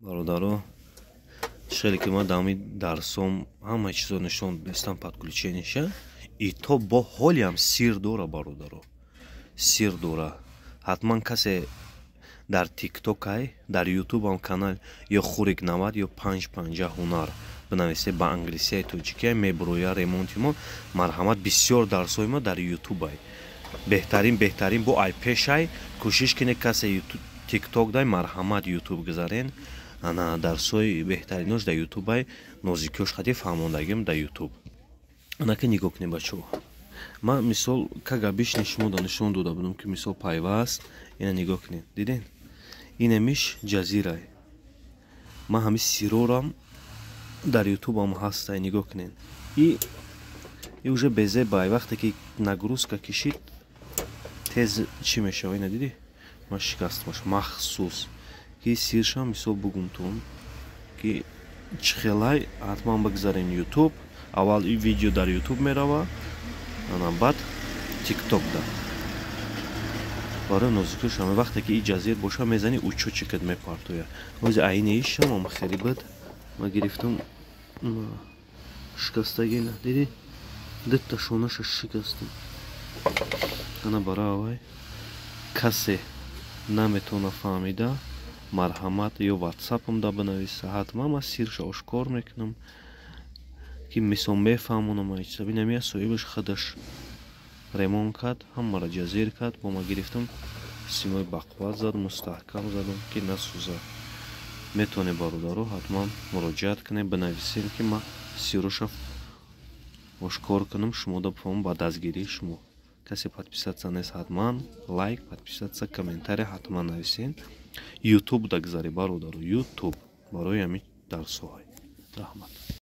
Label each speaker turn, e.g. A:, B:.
A: Бародаро, шеле ки ман дар дарсом ҳама чизо нишон дестам подключениша, и то бо ҳолиам сир дора бародаро. Сир дора. Ҳатман касе дар TikTok дар YouTube ам канал ё Хурик 90 ё 550 ҳунар бинависе ба англисияи тоҷикия мебуроя ремонти мо марҳамат бисёр дарсои мо дар YouTube беҳтарин бо айпешай кӯшиш кине касе TikTok дай марҳамат YouTube гузарен ана дарсои беҳтаринош дар YouTube нозикиёш хати фаҳмондагим дар YouTube ана ки нигоҳ кине бачо ман мисол кагабиш нишмо нишон дода будам ки мисол пайваст ина нигоҳ кине диден ина миш ҷазирай ман ҳами сирорам дар YouTube ам ҳастай нигоҳ кинен и уже безебай вақте ки нагрузка кишид тез чӣ мешава ина диди ман шикастмаш махсус ки сиршам мисол бугумтон ки чихелай ҳатман бигзарен YouTube аввал и видео дар YouTube мерава ана баъд TikTok да барои нозикиёш ҳама вақте ки и ҷазир боша мезани учучикат мепартоя ози айнаишам ам хеле бад ма гирифтам шикастагина диди дитта шонаша шикастам ана барои авай касе наметона фаҳмида марҳамат ё WhatsApp-ам да бинависа ҳатман ман сирша ошкор мекунам ки мисол мефаҳмонам айчиза бинамия соҳибаш худаш ремонт кард ҳамаро ҷазир кард бо ма гирифтам симои бақувват зад мустаҳкам задам ки насӯзад метавонед бародаро ҳатман муроҷиат кунед бинависед ки ман сироша ошкор кунам шумо да бифаҳмон ба дастгирии шумо касе подписатся нест ҳатман лайк подписатся комментарий ҳатман нависед YouTube да гузаред бародаро YouTube барои ҳамин дарсҳои раҳмат.